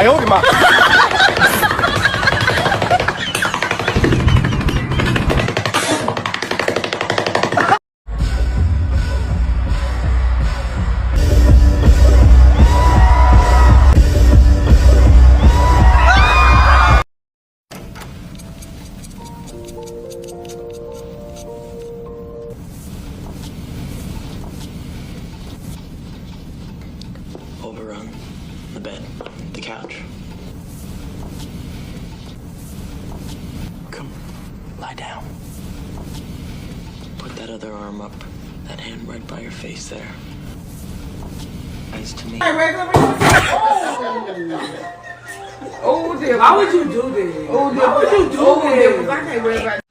哎呦我的妈！ Overrun. The bed. The couch. Come. Lie down. Put that other arm up. That hand right by your face there. Eyes to me. Oh, dear. Why would you do this? Oh, dear. Why would you do this? I can't worry about